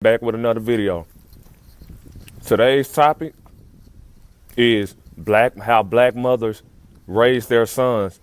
Back with another video. Today's topic is how black mothers raise their sons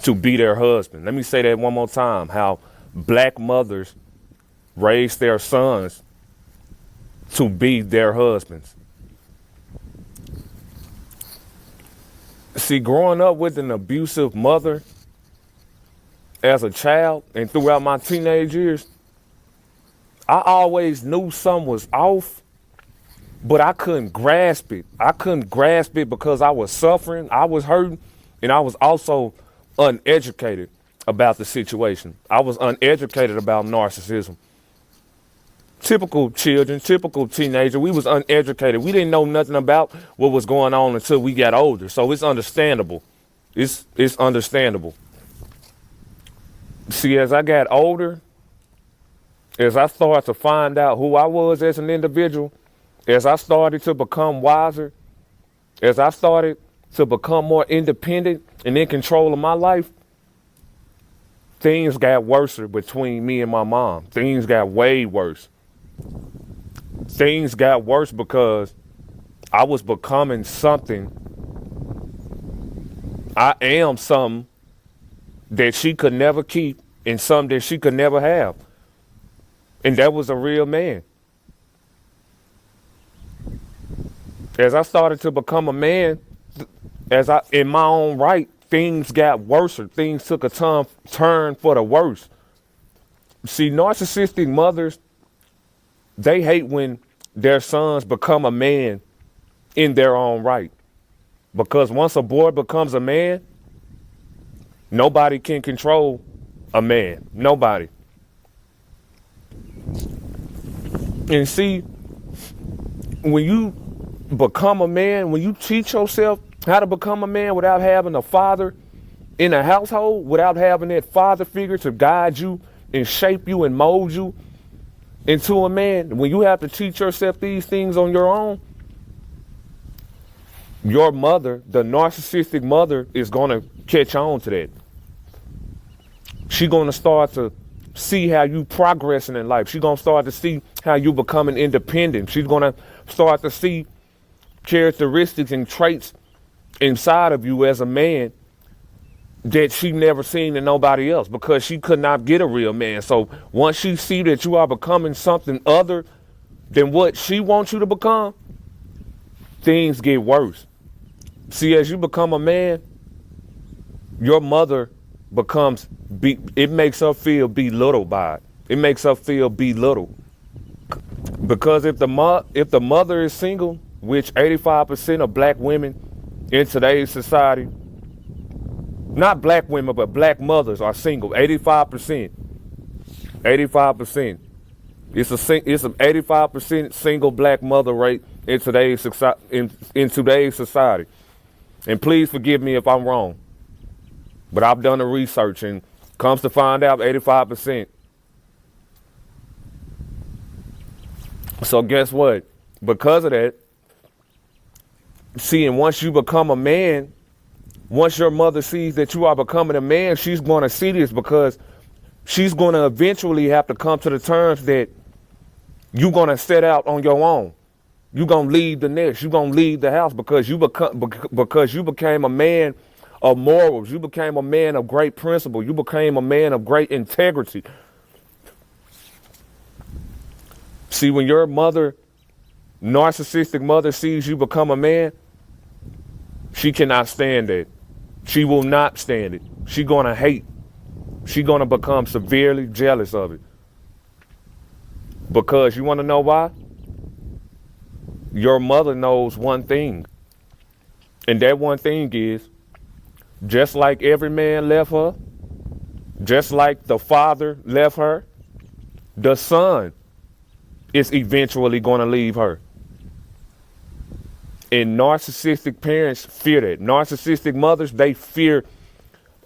to be their husband. Let me say that one more time. How black mothers raise their sons to be their husbands. See, growing up with an abusive mother as a child and throughout my teenage years, I always knew something was off, but I couldn't grasp it. I couldn't grasp it because I was suffering, I was hurting, and I was also uneducated about the situation. I was uneducated about narcissism. Typical children, typical teenager, we was uneducated. We didn't know nothing about what was going on until we got older. So it's understandable. It's understandable. See, as I got older, as I started to find out who I was as an individual, as I started to become wiser, as I started to become more independent and in control of my life, things got worse between me and my mom. Things got way worse. Things got worse because I was becoming something. I am something that she could never keep and something that she could never have. And that was a real man. As I started to become a man, in my own right, things got worse. Things took a turn for the worse. See, narcissistic mothers, they hate when their sons become a man in their own right. Because once a boy becomes a man, nobody can control a man. Nobody. And see, when you become a man, when you teach yourself how to become a man without having a father in a household, without having that father figure to guide you and shape you and mold you into a man, when you have to teach yourself these things on your own, your mother, the narcissistic mother, is going to catch on to that. She's going to start to see how you progressing in life. She's going to start to see how you becoming independent. She's going to start to see characteristics and traits inside of you as a man that she never seen in nobody else, because she could not get a real man. So once she see that you are becoming something other than what she wants you to become, things get worse. See, as you become a man, your mother becomes, it makes her feel belittled by it. It makes her feel belittled. Because if the mother is single, which 85% of black women in today's society, not black women, but black mothers are single, 85%. 85%. It's an 85% single black mother rate in today's society. And please forgive me if I'm wrong, but I've done the research and comes to find out 85%. So guess what? Because of that, see, and once you become a man, once your mother sees that you are becoming a man, she's going to see this, because she's going to eventually have to come to the terms that you're going to set out on your own. You're going to leave the nest. You're going to leave the house because you became a man of morals. You became a man of great principle. You became a man of great integrity. See, when your narcissistic mother sees you become a man, she cannot stand it. She will not stand it. She's going to hate. She's going to become severely jealous of it. Because you want to know why? Your mother knows one thing. And that one thing is, just like every man left her, just like the father left her, the son is eventually going to leave her. And narcissistic parents fear that. Narcissistic mothers, they fear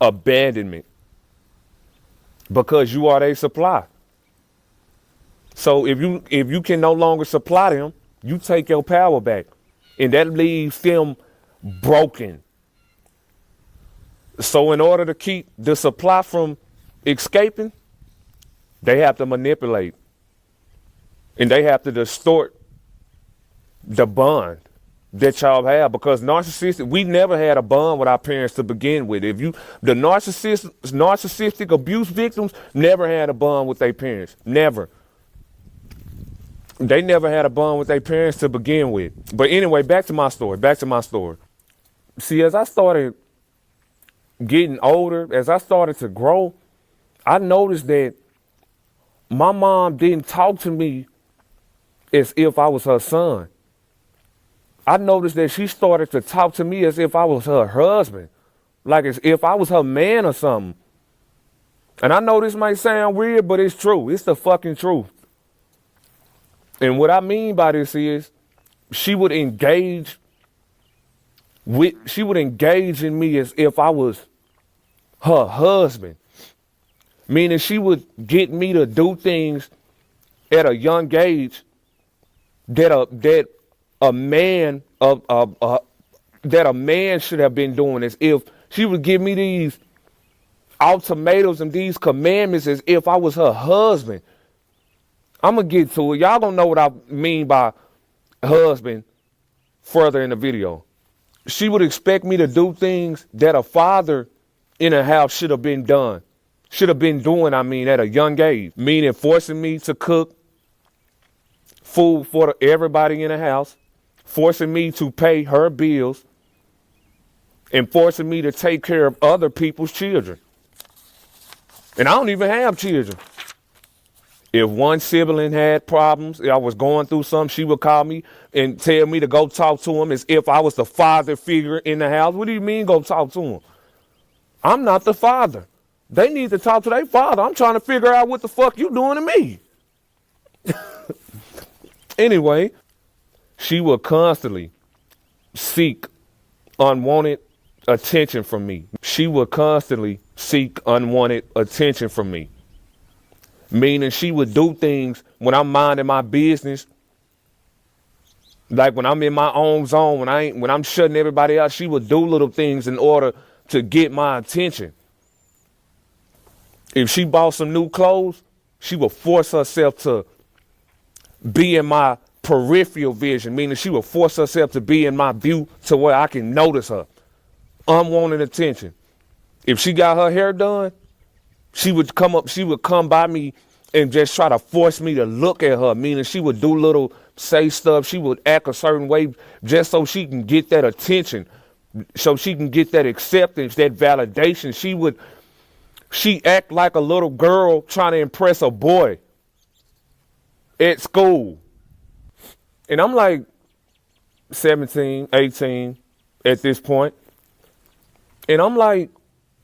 abandonment because you are their supply. So if you can no longer supply them, you take your power back, and that leaves them broken. So in order to keep the supply from escaping, they have to manipulate. And they have to distort the bond that y'all have, because we never had a bond with our parents to begin with. The narcissistic abuse victims never had a bond with their parents. Never. They never had a bond with their parents to begin with. But anyway, back to my story. See, as I started getting older, as I started to grow, I noticed that my mom didn't talk to me as if I was her son. I noticed that she started to talk to me as if I was her husband, like as if I was her man or something. And I know this might sound weird, but it's true. It's the fucking truth. And what I mean by this is she would engage in me as if I was her husband. Meaning she would get me to do things at a young age that a man should have been doing, as if she would give me these ultimatums and these commandments as if I was her husband. I'm gonna get to it. Y'all gonna know what I mean by husband further in the video. She would expect me to do things that a father in a house should have been doing, at a young age. Meaning forcing me to cook food for everybody in the house, forcing me to pay her bills, and forcing me to take care of other people's children. And I don't even have children. If one sibling had problems, I was going through something, she would call me and tell me to go talk to him as if I was the father figure in the house. What do you mean go talk to him? I'm not the father. They need to talk to their father. I'm trying to figure out what the fuck you doing to me. Anyway, she would constantly seek unwanted attention from me. Meaning she would do things when I'm minding my business. Like when I'm in my own zone, when I'm shutting everybody out, she would do little things in order to get my attention. If she bought some new clothes, she would force herself to be in my peripheral vision, meaning she would force herself to be in my view to where I can notice her. Unwanted attention. If she got her hair done, she would come by me and just try to force me to look at her, meaning she would say stuff, she would act a certain way just so she can get that attention, so she can get that acceptance, that validation. She act like a little girl trying to impress a boy at school. And I'm like 17, 18 at this point. And I'm like,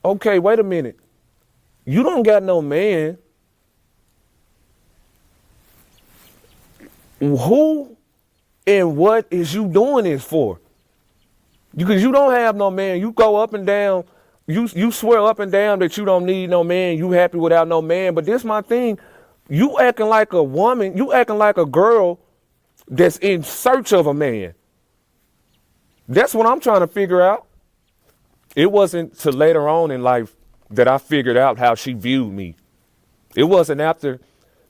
okay, wait a minute. You don't got no man. Who and what is you doing this for? Because you don't have no man. You go up and down. You swear up and down that you don't need no man. You happy without no man. But this my thing. You acting like a woman. You acting like a girl that's in search of a man. That's what I'm trying to figure out. It wasn't till later on in life that I figured out how she viewed me. It was after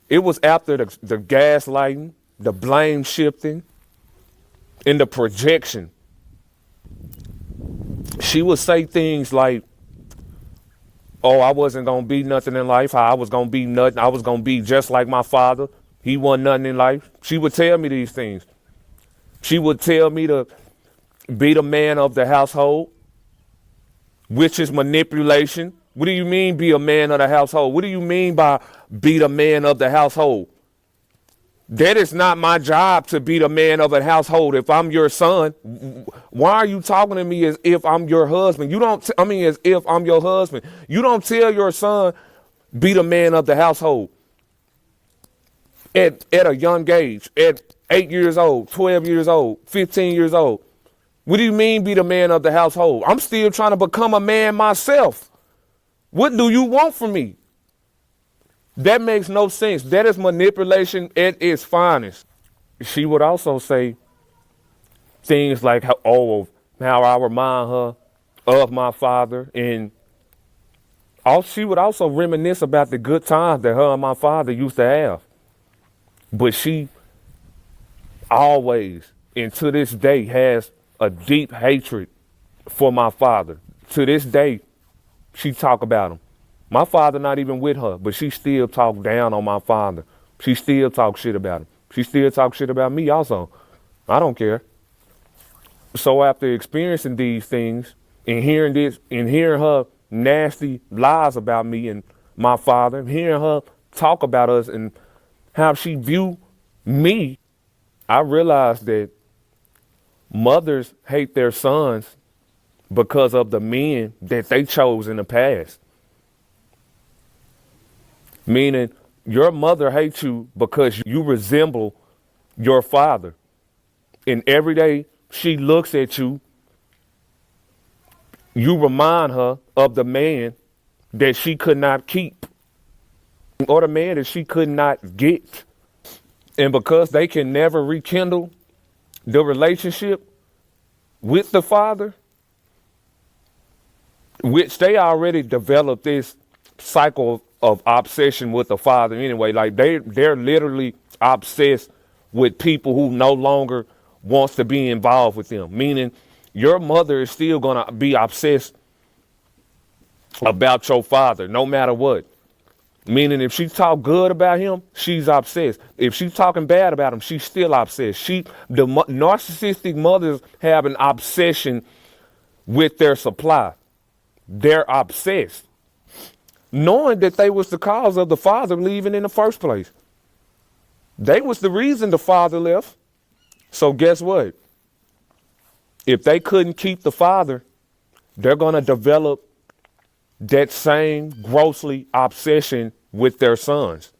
the gaslighting, the blame shifting, and the projection. She would say things like, oh, I wasn't going to be nothing in life. I was going to be nothing. I was going to be just like my father. He wasn't nothing in life. She would tell me these things. She would tell me to be the man of the household, which is manipulation. What do you mean be a man of the household? What do you mean by be the man of the household? That is not my job to be the man of a household. If I'm your son, why are you talking to me as if I'm your husband? As if I'm your husband. You don't tell your son, be the man of the household. At a young age, at 8 years old, 12 years old, 15 years old. What do you mean be the man of the household? I'm still trying to become a man myself. What do you want from me? That makes no sense. That is manipulation at its finest. She would also say things like, how I remind her of my father. And she would also reminisce about the good times that her and my father used to have. But she always, and to this day, has a deep hatred for my father. To this day, she talk about him. My father not even with her, but she still talk down on my father. She still talk shit about him. She still talk shit about me also. I don't care. So after experiencing these things and hearing this and hearing her nasty lies about me and my father, and hearing her talk about us and how she view me, I realized that mothers hate their sons because of the men that they chose in the past. Meaning your mother hates you because you resemble your father. And every day she looks at you, you remind her of the man that she could not keep or the man that she could not get. And because they can never rekindle the relationship with the father, which they already developed this cycle of obsession with the father anyway. Like they're literally obsessed with people who no longer wants to be involved with them. Meaning your mother is still gonna be obsessed about your father no matter what. Meaning if she talk good about him, she's obsessed. If she's talking bad about him, she's still obsessed. The narcissistic mothers have an obsession with their supply. They're obsessed, knowing that they was the cause of the father leaving in the first place. They was the reason the father left. So guess what? If they couldn't keep the father, they're going to develop that same grossly obsession with their sons,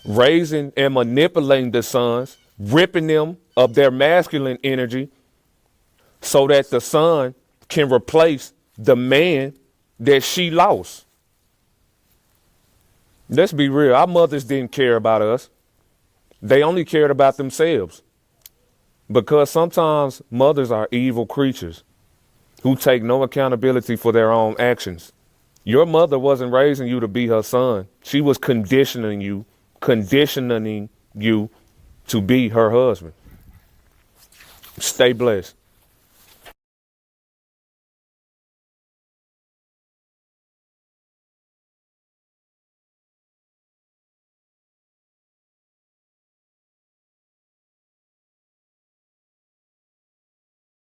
raising and manipulating the sons, ripping them of their masculine energy so that the son can replace the man that she lost. Let's be real. Our mothers didn't care about us. They only cared about themselves. Because sometimes mothers are evil creatures who take no accountability for their own actions. Your mother wasn't raising you to be her son. She was conditioning you to be her husband. Stay blessed.